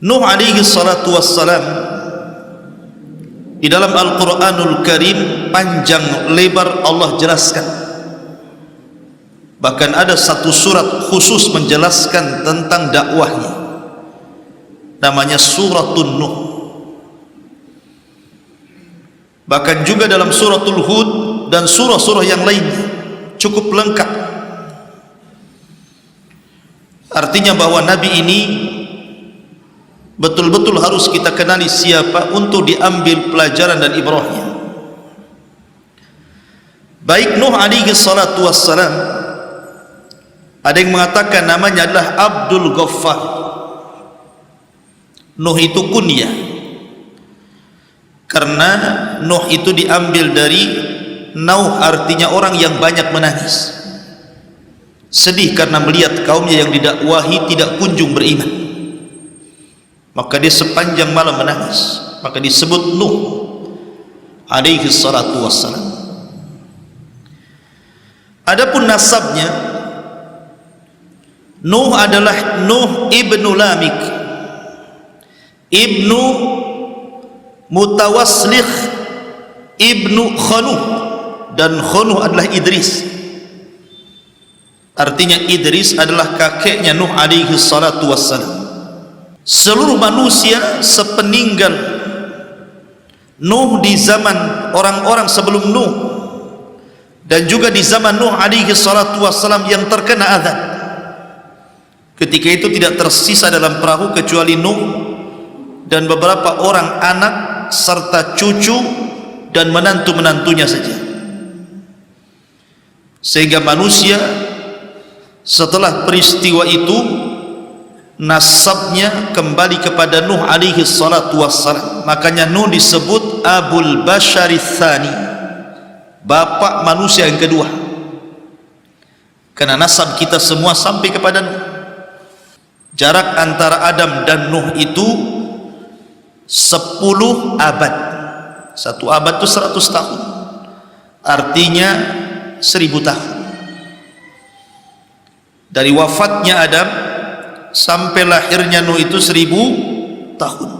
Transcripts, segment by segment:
Nuh alaihi salatu wassalam di dalam Al-Quranul Karim panjang lebar Allah jelaskan, bahkan ada satu surat khusus menjelaskan tentang dakwahnya, namanya Suratun Nuh. Bahkan juga dalam Suratul Hud dan surah-surah yang lainnya cukup lengkap. Artinya bahwa Nabi ini betul-betul harus kita kenali siapa untuk diambil pelajaran dan ibrahnya. Baik Nuh alaihi salatu wassalam, ada yang mengatakan namanya adalah Abdul Ghaffar. Nuh itu kunyah, karena Nuh itu diambil dari Nauh, artinya orang yang banyak menangis, sedih karena melihat kaumnya yang didakwahi tidak kunjung beriman, maka dia sepanjang malam menangis, maka disebut Nuh alaihi salatu wassalam. Adapun nasabnya, Nuh adalah Nuh ibnu Lamik, ibnu Mutawaslikh, ibnu Khanuh, dan Khanuh adalah Idris. Artinya Idris adalah kakeknya Nuh alaihi salatu wassalam. Seluruh manusia sepeninggal Nuh di zaman orang-orang sebelum Nuh dan juga di zaman Nuh alaihi salatu wassalam yang terkena azab, ketika itu tidak tersisa dalam perahu kecuali Nuh dan beberapa orang anak serta cucu dan menantu-menantunya saja. Sehingga manusia setelah peristiwa itu nasabnya kembali kepada Nuh alaihi salatu wassalam. Makanya Nuh disebut Abul Basharits Tsani, bapak manusia yang kedua, karena nasab kita semua sampai kepada Nuh. Jarak antara Adam dan Nuh itu 10 abad. Satu abad itu 100 tahun, artinya 1000 tahun. Dari wafatnya Adam sampai lahirnya Nuh itu 1000 tahun,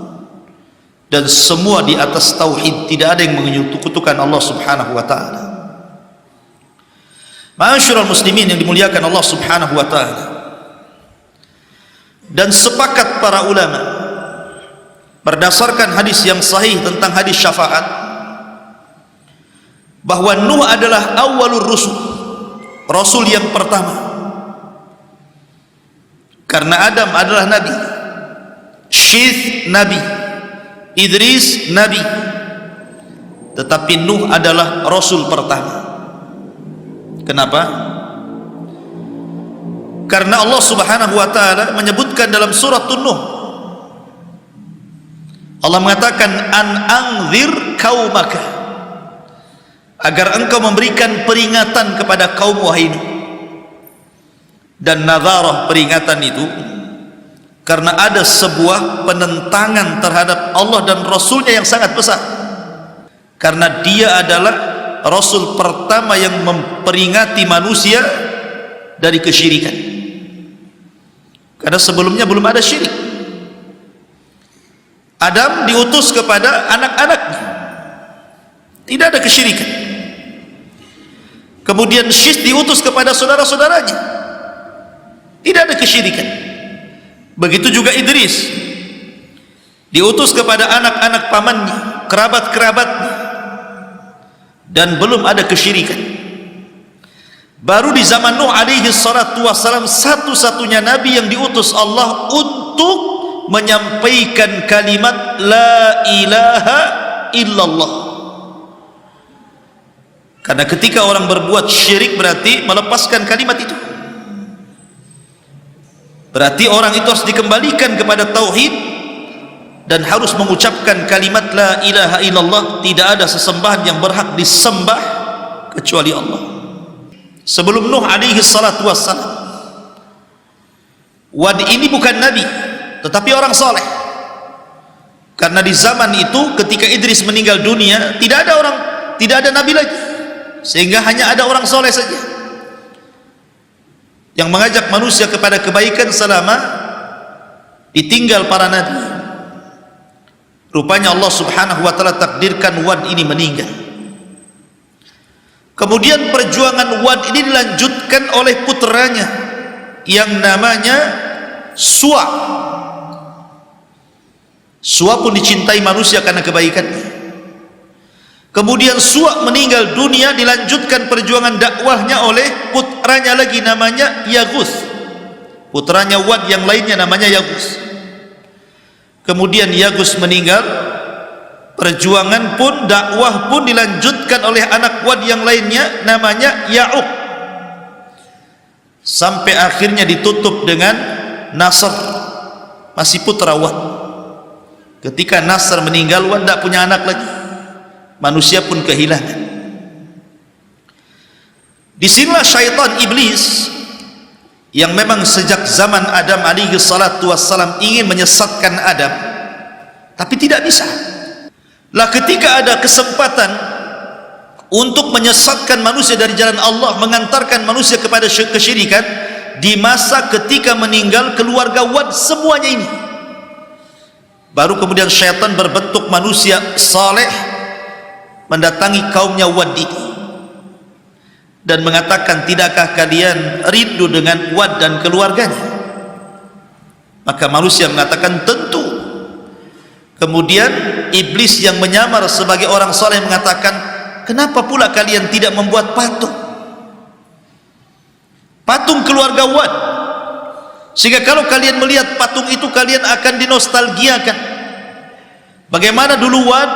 dan semua di atas tauhid, tidak ada yang menyekutukan Allah subhanahu wa ta'ala. Ma'asyiral muslimin yang dimuliakan Allah subhanahu wa ta'ala, dan sepakat para ulama berdasarkan hadis yang sahih tentang hadis syafaat, bahwa Nuh adalah awwalur rusul, rasul yang pertama. Karena Adam adalah nabi, Syith nabi, Idris nabi, tetapi Nuh adalah rasul pertama. Kenapa? Karena Allah subhanahu wa ta'ala menyebutkan dalam surat Nuh, Allah mengatakan an anzir kaumaka, agar engkau memberikan peringatan kepada kaum wahai Nuh. Dan nadharah, peringatan itu karena ada sebuah penentangan terhadap Allah dan Rasulnya yang sangat besar, karena dia adalah Rasul pertama yang memperingati manusia dari kesyirikan, karena sebelumnya belum ada syirik. Adam diutus kepada anak-anaknya, tidak ada kesyirikan. Kemudian Syith diutus kepada saudara-saudaranya, tidak ada kesyirikan. Begitu juga Idris diutus kepada anak-anak pamannya, kerabat-kerabatnya, dan belum ada kesyirikan. Baru di zaman Nuh alaihi salatu wassalam, satu-satunya nabi yang diutus Allah untuk menyampaikan kalimat la ilaha illallah. Karena ketika orang berbuat syirik berarti melepaskan kalimat itu, berarti orang itu harus dikembalikan kepada tauhid dan harus mengucapkan kalimat la ilaha illallah, tidak ada sesembahan yang berhak disembah kecuali Allah. Sebelum Nuh alaihi salatu wassalam, Wad ini bukan nabi tetapi orang soleh, karena di zaman itu ketika Idris meninggal dunia tidak ada nabi lagi, sehingga hanya ada orang soleh saja yang mengajak manusia kepada kebaikan selama ditinggal para nabi. Rupanya Allah subhanahu wa ta'ala takdirkan Wad ini meninggal. Kemudian perjuangan Wad ini dilanjutkan oleh putranya yang namanya Suwa. Suwa pun dicintai manusia karena kebaikannya. Kemudian Suwa meninggal dunia, dilanjutkan perjuangan dakwahnya oleh putranya lagi namanya Yaghus. Putranya Wad yang lainnya namanya Yaghus. Kemudian Yaghus meninggal, perjuangan pun, dakwah pun dilanjutkan oleh anak Wad yang lainnya namanya Ya'uq, sampai akhirnya ditutup dengan Nasr, masih putra Wad. Ketika Nasr meninggal, Wad tidak punya anak lagi, manusia pun kehilangan. Disinilah syaitan iblis yang memang sejak zaman Adam alaihi salatu wassalam ingin menyesatkan Adam, tapi tidak bisa. Lah ketika ada kesempatan untuk menyesatkan manusia dari jalan Allah, mengantarkan manusia kepada kesyirikan, di masa ketika meninggal keluarga Wad semuanya ini, baru kemudian syaitan berbentuk manusia saleh mendatangi kaumnya Wad ini dan mengatakan, tidakkah kalian rindu dengan Wad dan keluarganya? Maka manusia mengatakan tentu. Kemudian iblis yang menyamar sebagai orang saleh mengatakan, kenapa pula kalian tidak membuat patung keluarga Wad, sehingga kalau kalian melihat patung itu kalian akan dinostalgiakan bagaimana dulu Wad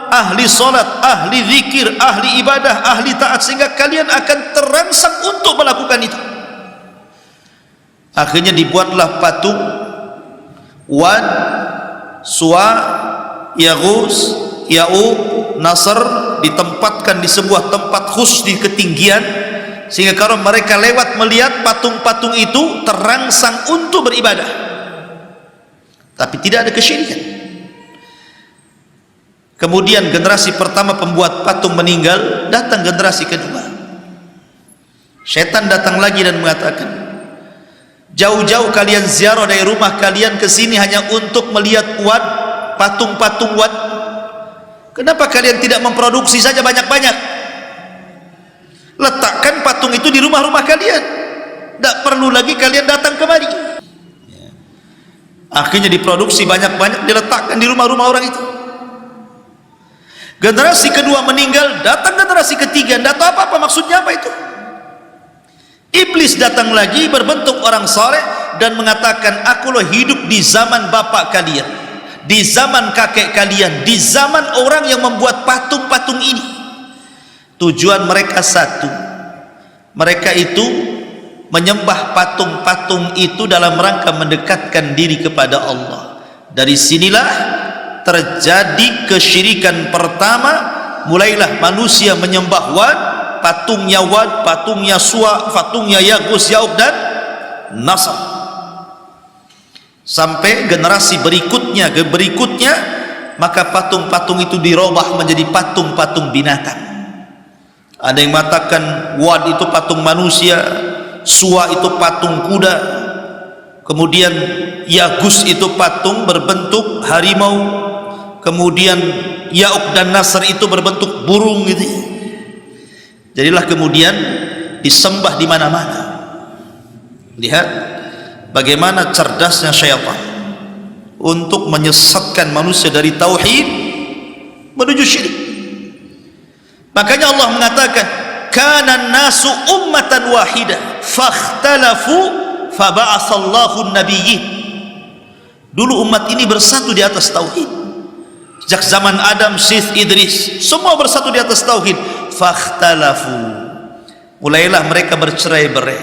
ahli salat, ahli zikir, ahli ibadah, ahli taat, sehingga kalian akan terangsang untuk melakukan itu. Akhirnya dibuatlah patung Wad, Suwa, Yaghus, Ya'uq, Nasr, ditempatkan di sebuah tempat khusus di ketinggian, sehingga kalau mereka lewat melihat patung-patung itu terangsang untuk beribadah, tapi tidak ada kesyirikan. Kemudian generasi pertama pembuat patung meninggal, datang generasi kedua. Syaitan datang lagi dan mengatakan, jauh-jauh kalian ziarah dari rumah kalian ke sini hanya untuk melihat Wad, patung-patung Wad. Kenapa kalian tidak memproduksi saja banyak-banyak? Letakkan patung itu di rumah-rumah kalian, tidak perlu lagi kalian datang kemari. Akhirnya diproduksi banyak-banyak, diletakkan di rumah-rumah orang itu. Generasi kedua meninggal, datang generasi ketiga, tidak tahu apa-apa maksudnya apa itu. Iblis datang lagi berbentuk orang saleh dan mengatakan, aku loh hidup di zaman bapak kalian, di zaman kakek kalian, di zaman orang yang membuat patung-patung ini. Tujuan mereka satu, mereka itu menyembah patung-patung itu dalam rangka mendekatkan diri kepada Allah. Dari sinilah terjadi kesyirikan pertama. Mulailah manusia menyembah Wad, patungnya Wad, patungnya Suwa, patungnya Yaghus, Ya'uq dan Nasr, sampai generasi berikutnya maka patung-patung itu dirubah menjadi patung-patung binatang. Ada yang mengatakan Wad itu patung manusia, Suwa itu patung kuda, kemudian Yaghus itu patung berbentuk harimau, kemudian Ya'uq dan Nasr itu berbentuk burung gitu. Jadilah kemudian disembah di mana-mana. Lihat bagaimana cerdasnya syaitan untuk menyesatkan manusia dari tauhid menuju syirik. Makanya Allah mengatakan, kana nasu ummatan wahidah fakhtalafu faba'atsallahu an-nabiyyin. Dulu umat ini bersatu di atas tauhid. Sejak zaman Adam, Syith, Idris, semua bersatu di atas tauhid. Fakhtalafu, mulailah mereka bercerai-berai,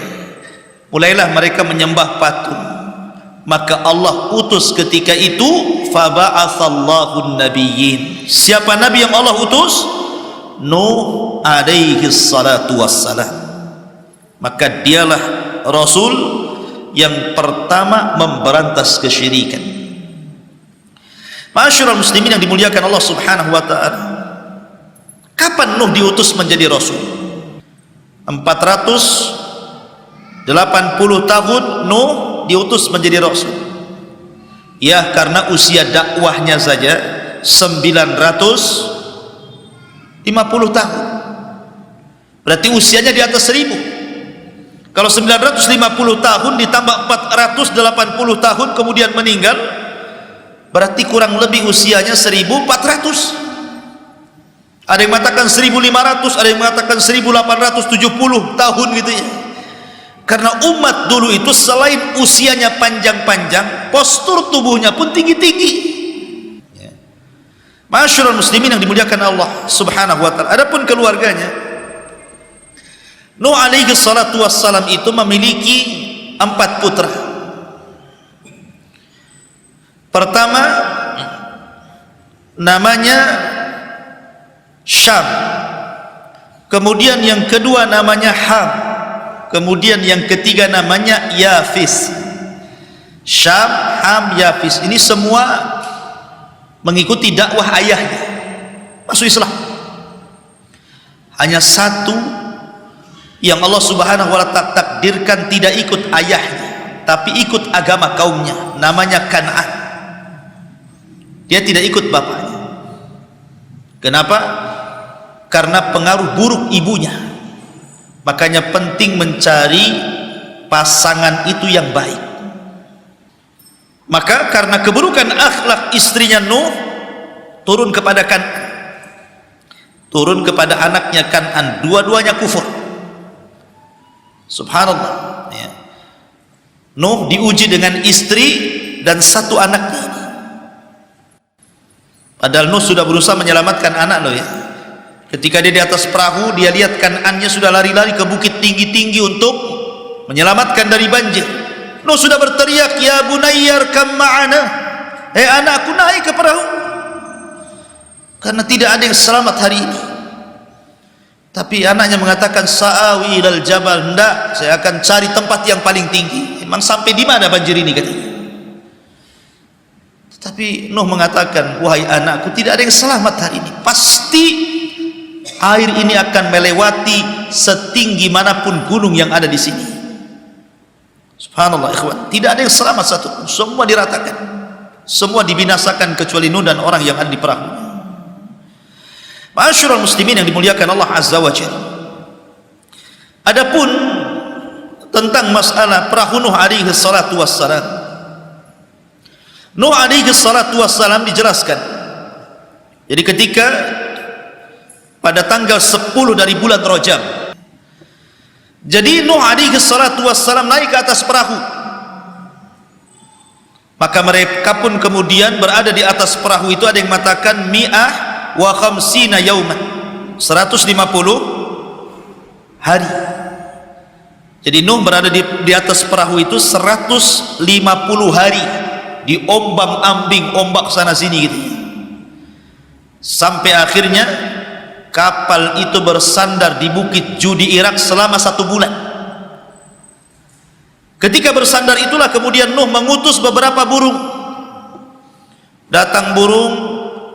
mulailah mereka menyembah patung. Maka Allah utus ketika itu faba'atsallahu an-nabiyyin. Siapa nabi yang Allah utus? Nuh alaihi salatu wassalam. Maka dialah rasul yang pertama memberantas kesyirikan. Masyarul muslimin yang dimuliakan Allah subhanahu wa ta'ala, kapan Nuh diutus menjadi rasul? 480 tahun Nuh diutus menjadi rasul. Ya, karena usia dakwahnya saja 950 tahun. Berarti usianya di atas 1000. Kalau 950 tahun ditambah 480 tahun kemudian meninggal, berarti kurang lebih usianya 1400. Ada yang mengatakan 1500, ada yang mengatakan 1870 tahun gitu ya. Karena umat dulu itu selain usianya panjang-panjang, postur tubuhnya pun tinggi-tinggi. Ya. Masyarul muslimin yang dimuliakan Allah Subhanahu wa taala. Adapun keluarganya, Nuh alaihi salatu wassalam itu memiliki 4 putra. Pertama namanya Syam, kemudian yang kedua namanya Ham, kemudian yang ketiga namanya Yafis. Syam, Ham, Yafis, ini semua mengikuti dakwah ayahnya, masuk Islam. Hanya satu yang Allah Subhanahu wa ta'ala takdirkan tidak ikut ayahnya, tapi ikut agama kaumnya, namanya Kan'an. Dia tidak ikut bapaknya. Kenapa? Karena pengaruh buruk ibunya. Makanya penting mencari pasangan itu yang baik. Maka karena keburukan akhlak istrinya Nuh, turun kepada Kan'an, turun kepada anaknya Kan'an, dua-duanya kufur. Subhanallah ya. Nuh diuji dengan istri dan satu anaknya ini. Padahal Nuh sudah berusaha menyelamatkan anak loh ya. Ketika dia di atas perahu, dia lihat Kan'annya sudah lari-lari ke bukit tinggi-tinggi untuk menyelamatkan dari banjir. Nuh sudah berteriak, ya bunayyar kam ma'ana, anakku naik ke perahu, karena tidak ada yang selamat hari ini. Tapi anaknya mengatakan, sa'awi ilal jabal, hendak saya akan cari tempat yang paling tinggi. Emang sampai di mana banjir ini katanya. Tapi Nuh mengatakan, wahai anakku, tidak ada yang selamat hari ini. Pasti air ini akan melewati setinggi manapun gunung yang ada di sini. Subhanallah ikhwan, tidak ada yang selamat satu, semua diratakan, semua dibinasakan kecuali Nuh dan orang yang ada di perahu. Ma'asyiral muslimin yang dimuliakan Allah Azza wa Jalla. Adapun tentang masalah perahu Nuh alaihi salatu wassalam, Nuh alaihi salatu wassalam dijelaskan. Jadi ketika pada tanggal 10 dari bulan Rajab, jadi Nuh alaihi salatu wassalam naik ke atas perahu, maka mereka pun kemudian berada di atas perahu itu. Ada yang mengatakan mi'ah wa khamsina yauman, 150 hari. Jadi Nuh berada di atas perahu itu 150 hari, diombang-ambing ombak sana sini gitu, sampai akhirnya kapal itu bersandar di Bukit Judi Irak selama 1 bulan. Ketika bersandar itulah kemudian Nuh mengutus beberapa burung. Datang burung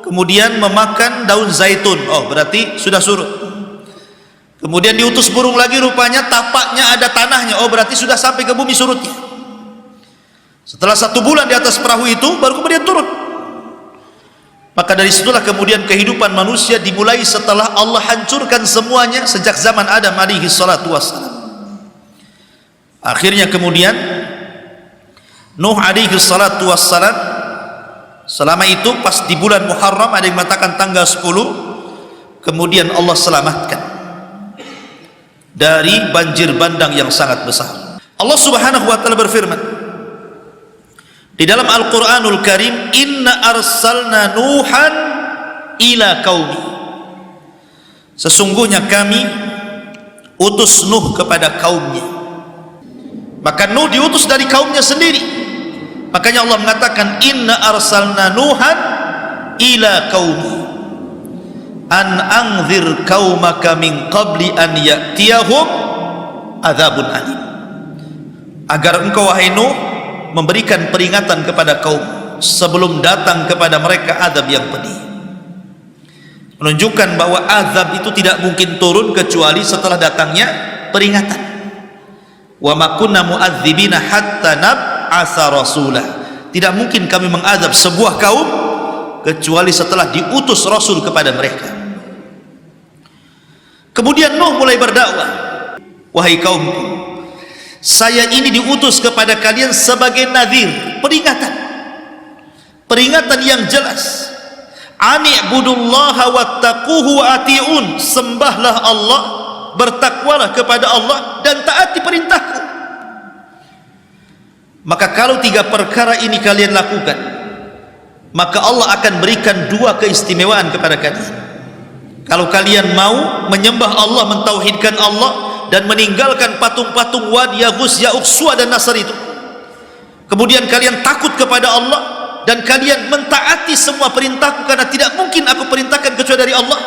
kemudian memakan daun zaitun, oh berarti sudah surut. Kemudian diutus burung lagi, rupanya tapaknya ada tanahnya, oh berarti sudah sampai ke bumi surutnya. Setelah 1 bulan di atas perahu itu baru kemudian turun. Maka dari situlah kemudian kehidupan manusia dimulai setelah Allah hancurkan semuanya sejak zaman Adam alaihi salatu wassalam. Akhirnya kemudian Nuh alaihi salatu wassalam, selama itu pas di bulan Muharram, ada yang mengatakan tanggal 10, kemudian Allah selamatkan dari banjir bandang yang sangat besar. Allah Subhanahu wa taala berfirman di dalam Al-Qur'anul Karim, inna arsalna Nuhan ila qaumi, sesungguhnya kami utus Nuh kepada kaumnya. Maka Nuh diutus dari kaumnya sendiri. Makanya Allah mengatakan inna arsalna Nuhan ila qaumi an anzir qaumaka min qabli an ya'tiyahum adzabun alim, agar engkau wahai Nuh memberikan peringatan kepada kaum sebelum datang kepada mereka azab yang pedih. Menunjukkan bahwa azab itu tidak mungkin turun kecuali setelah datangnya peringatan. Wa ma kunna mu'adzibina hatta nab'atsa rasulah, Tidak mungkin kami mengadab sebuah kaum kecuali setelah diutus Rasul kepada mereka. Kemudian Nuh mulai berdakwah, wahai kaumku, saya ini diutus kepada kalian sebagai nadhir, peringatan yang jelas. Ani'budullaha wattaquhu wa ati'un, sembahlah Allah, bertakwalah kepada Allah dan taati perintahku. Maka kalau 3 perkara ini kalian lakukan, maka Allah akan berikan 2 keistimewaan kepada kalian. Kalau kalian mau menyembah Allah, mentauhidkan Allah dan meninggalkan patung-patung Wad, Yaghus, Ya'uq, Suwa dan Nasr itu, kemudian kalian takut kepada Allah dan kalian mentaati semua perintahku, karena tidak mungkin aku perintahkan kecuali dari Allah,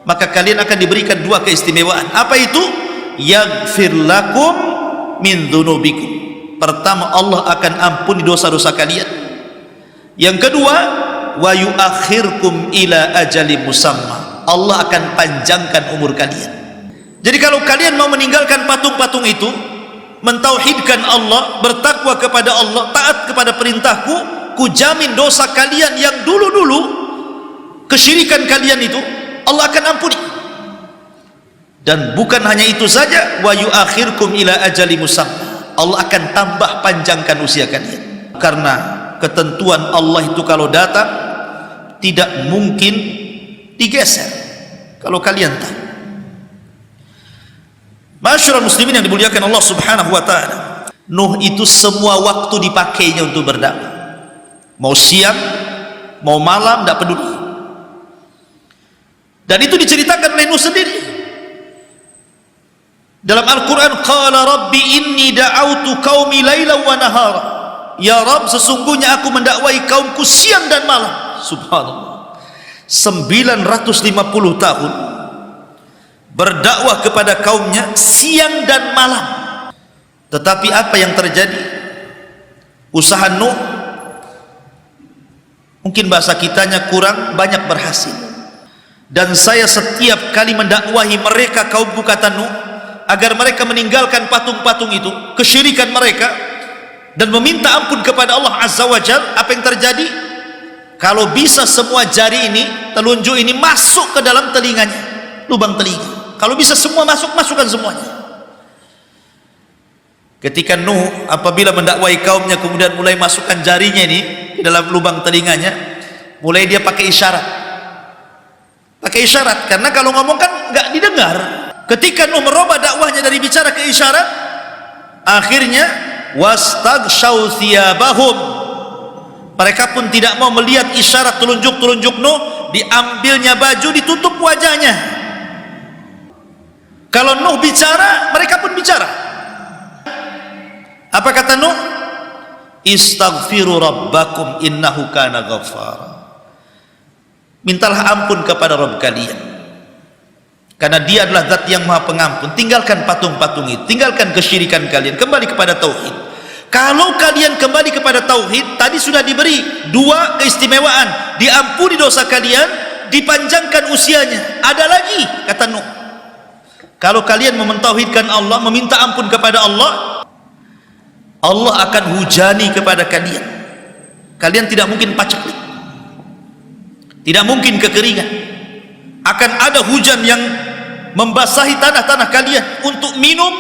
maka kalian akan diberikan 2 keistimewaan. Apa itu? Yaghfir lakum min dzunubikum. Pertama, Allah akan ampuni dosa-dosa kalian. Yang kedua, wa yuakhirkum ila ajalin musamma. Allah akan panjangkan umur kalian. Jadi kalau kalian mau meninggalkan patung-patung itu, mentauhidkan Allah, bertakwa kepada Allah, taat kepada perintahku, kujamin dosa kalian yang dulu-dulu kesyirikan kalian itu Allah akan ampuni. Dan bukan hanya itu saja, wa yuakhirkum ila ajalin musamma. Allah akan tambah panjangkan usia kalian. Karena ketentuan Allah itu kalau datang tidak mungkin digeser. Kalau kalian tahu, masyarakat muslimin yang dimuliakan Allah subhanahu wa ta'ala, Nuh itu semua waktu dipakainya untuk berdakwah. Mau siang, mau malam, tidak peduli. Dan itu diceritakan oleh Nuh sendiri dalam Al-Quran. Qala rabbi inni da'autu qaumi laylan wa nahara. Ya Rabb, sesungguhnya aku mendakwai kaumku siang dan malam. Subhanallah, 950 tahun berdakwah kepada kaumnya siang dan malam. Tetapi apa yang terjadi? Usaha Nuh, mungkin bahasa kitanya kurang banyak berhasil. Dan saya setiap kali mendakwahi mereka, kaumku, kata Nuh, agar mereka meninggalkan patung-patung itu, kesyirikan mereka, dan meminta ampun kepada Allah Azza wa Jalla. Apa yang terjadi? Kalau bisa semua jari ini, telunjuk ini masuk ke dalam telinganya, lubang telinga. Kalau bisa semua masuk, masukkan semuanya. Ketika Nuh apabila mendakwai kaumnya, kemudian mulai masukkan jarinya ini di dalam lubang telinganya, mulai dia pakai isyarat. Pakai isyarat, karena kalau ngomong kan nggak didengar. Ketika Nuh merubah dakwahnya dari bicara ke isyarat, akhirnya wastaghshaw thiyabahum, mereka pun tidak mau melihat isyarat telunjuk-telunjuk Nuh, diambilnya baju, ditutup wajahnya. Kalau Nuh bicara, mereka pun bicara. Apa kata Nuh? Istaghfiru rabbakum innahu kana ghaffara. Mintalah ampun kepada Rabb kalian, karena dia adalah zat yang maha pengampun. Tinggalkan patung-patung itu, tinggalkan kesyirikan kalian, kembali kepada tauhid. Kalau kalian kembali kepada tauhid, tadi sudah diberi 2 keistimewaan, diampuni dosa kalian, dipanjangkan usianya. Ada lagi, kata Nuh, kalau kalian mentauhidkan Allah, meminta ampun kepada Allah, Allah akan hujani kepada kalian. Kalian tidak mungkin paceklik, tidak mungkin kekeringan. Akan ada hujan yang membasahi tanah-tanah kalian untuk minum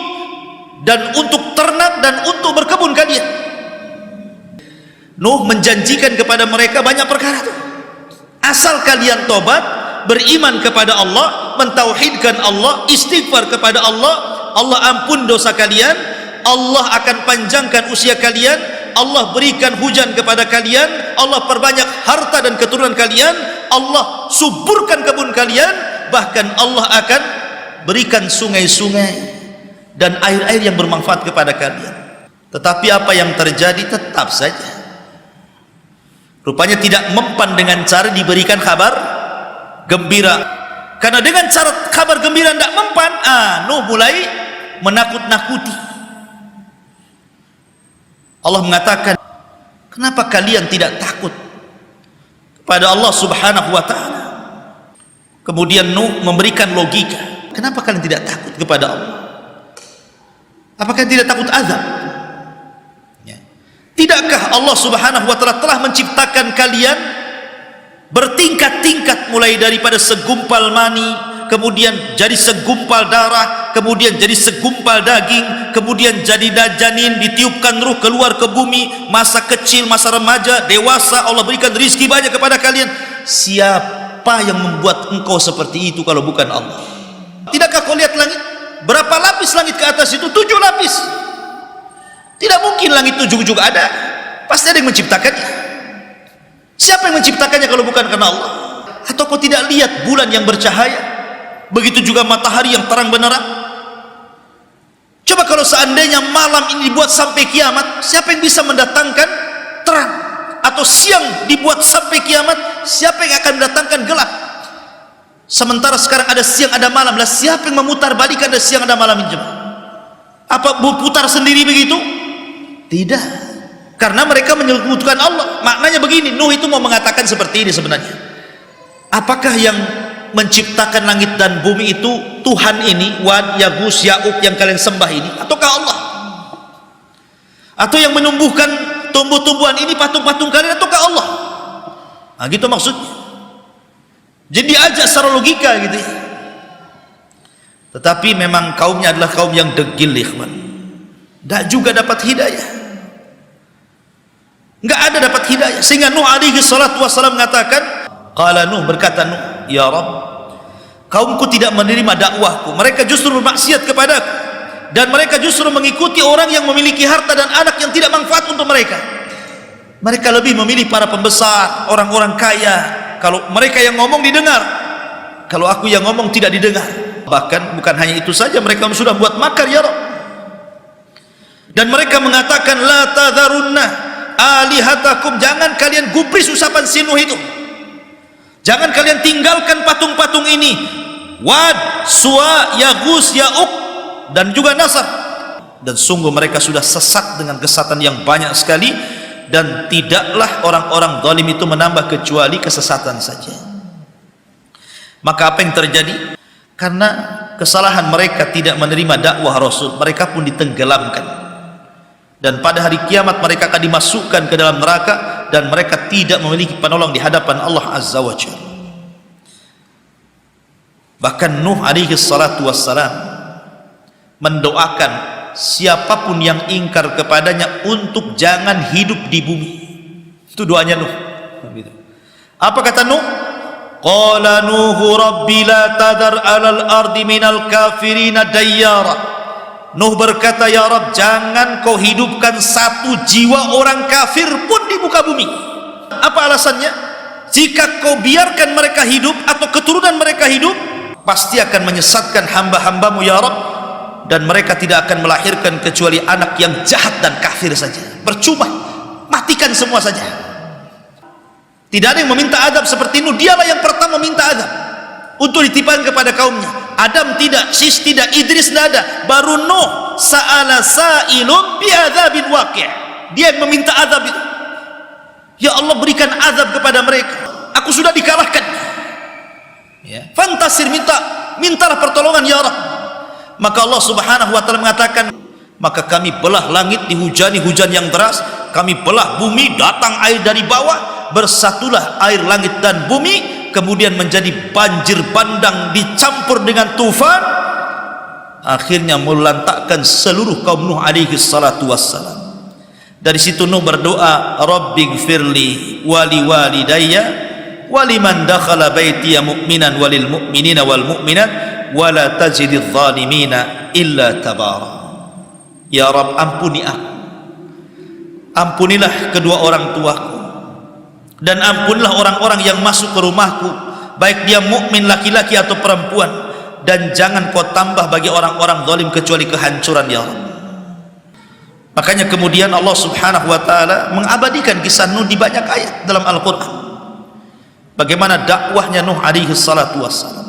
dan untuk ternak dan untuk berkebun kalian. Nuh menjanjikan kepada mereka banyak perkara itu. Asal kalian tobat, beriman kepada Allah, mentauhidkan Allah, istighfar kepada Allah, Allah ampun dosa kalian, Allah akan panjangkan usia kalian, Allah berikan hujan kepada kalian, Allah perbanyak harta dan keturunan kalian, Allah suburkan kebun kalian, bahkan Allah akan berikan sungai-sungai dan air-air yang bermanfaat kepada kalian. Tetapi apa yang terjadi? Tetap saja rupanya tidak mempan dengan cara diberikan kabar gembira. Karena dengan cara kabar gembira tidak mempan, Nuh mulai menakut-nakuti. Allah mengatakan, kenapa kalian tidak takut kepada Allah subhanahu wa ta'ala? Kemudian Nuh memberikan logika, kenapa kalian tidak takut kepada Allah? Apakah tidak takut azab? Ya. Tidakkah Allah subhanahu wa ta'ala telah menciptakan kalian bertingkat-tingkat, mulai daripada segumpal mani, kemudian jadi segumpal darah, kemudian jadi segumpal daging, kemudian jadi janin, ditiupkan ruh keluar ke bumi, masa kecil, masa remaja, dewasa, Allah berikan rizki banyak kepada kalian. Siapa yang membuat engkau seperti itu kalau bukan Allah? Tidakkah kau lihat langit? Berapa lapis langit ke atas itu? 7 lapis. Tidak mungkin langit 7 juga ada. Pasti ada yang menciptakannya. Siapa yang menciptakannya kalau bukan karena Allah? Atau kau tidak lihat bulan yang bercahaya? Begitu juga matahari yang terang benderang. Coba kalau seandainya malam ini dibuat sampai kiamat, siapa yang bisa mendatangkan terang? Atau siang dibuat sampai kiamat, siapa yang akan mendatangkan gelap? Sementara sekarang ada siang ada malam, lah siapa yang memutar balikan ada siang ada malam ini? Apa berputar sendiri begitu? Tidak, karena mereka menyebutkan Allah. Maknanya begini, Nuh itu mau mengatakan seperti ini sebenarnya. Apakah yang menciptakan langit dan bumi itu Tuhan ini, Wad, Yagus, Ya'uk yang kalian sembah ini, ataukah Allah? Atau yang menumbuhkan tumbuh-tumbuhan ini, patung-patung kalian, ataukah Allah? Nah gitu maksudnya. Jadi diajak secara logika gitu ya. Tetapi memang kaumnya adalah kaum yang degil, ikhwan. Tak juga dapat hidayah, enggak ada dapat hidayah. Sehingga Nuh alaihi salatu wassalam mengatakan, qala Nuh, berkata Nuh, ya Rabb, kaumku tidak menerima dakwahku, mereka justru bermaksiat kepadaku, dan mereka justru mengikuti orang yang memiliki harta dan anak yang tidak manfaat untuk mereka. Mereka lebih memilih para pembesar, orang-orang kaya. Kalau mereka yang ngomong didengar, kalau aku yang ngomong tidak didengar. Bahkan bukan hanya itu saja, mereka sudah buat makar, ya Rabb. Dan mereka mengatakan, la tadharunna alihatakum, jangan kalian gubris usapan si Nuh itu. Jangan kalian tinggalkan patung-patung ini, Wad, Suwa, Yagus, Ya'uk, dan juga Nasr. Dan sungguh mereka sudah sesat dengan kesesatan yang banyak sekali. Dan tidaklah orang-orang zalim itu menambah kecuali kesesatan saja. Maka apa yang terjadi? Karena kesalahan mereka tidak menerima dakwah Rasul, mereka pun ditenggelamkan. Dan pada hari kiamat mereka akan dimasukkan ke dalam neraka, dan mereka tidak memiliki penolong di hadapan Allah Azza wa Jalla. Bahkan Nuh alaihi salatu wassalam mendoakan siapapun yang ingkar kepadanya untuk jangan hidup di bumi. Itu doanya Nuh. Apa kata Nuh? Qala Nuhu rabbi la tadar alal ardi minal kafirina dayyara. Nuh berkata, ya Rabb, jangan kau hidupkan satu jiwa orang kafir pun di muka bumi. Apa alasannya? Jika kau biarkan mereka hidup atau keturunan mereka hidup, pasti akan menyesatkan hamba-hambamu, ya Rabb. Dan mereka tidak akan melahirkan kecuali anak yang jahat dan kafir saja. Percuma, matikan semua saja. Tidak ada yang meminta adab seperti Nuh. Dialah yang pertama meminta adab untuk ditimpakan kepada kaumnya. Adam tidak, Sis tidak, Idris tidak ada. Baru Nuh, sa'ala sa'ilun bi'adzabin waqi'. Dia yang meminta adab itu. Ya Allah, berikan adab kepada mereka. Aku sudah dikalahkan. Ya. Fantasir, mintalah pertolongan, ya Rabb. Maka Allah subhanahu wa ta'ala mengatakan, maka kami belah langit, dihujani hujan yang deras, kami belah bumi, datang air dari bawah, bersatulah air langit dan bumi, kemudian menjadi banjir bandang dicampur dengan tufan, akhirnya melantakkan seluruh kaum Nuh alaihi salatu wassalam. Dari situ Nuh berdoa, Rabbighfirli wali walidayya waliman dakhala baitiya mu'minan walil mu'minina wal mu'minat wala tajididz zalimina illa tabara. Ya Rabb, ampuni aku, ampunilah kedua orang tuaku, dan ampunilah orang-orang yang masuk ke rumahku, baik dia mukmin laki-laki atau perempuan, dan jangan kau tambah bagi orang-orang zalim kecuali kehancuran, ya Rabb. Makanya kemudian Allah subhanahu wa ta'ala mengabadikan kisah Nuh di banyak ayat dalam Al-Quran. Bagaimana dakwahnya Nuh alaihi salatu wassalam.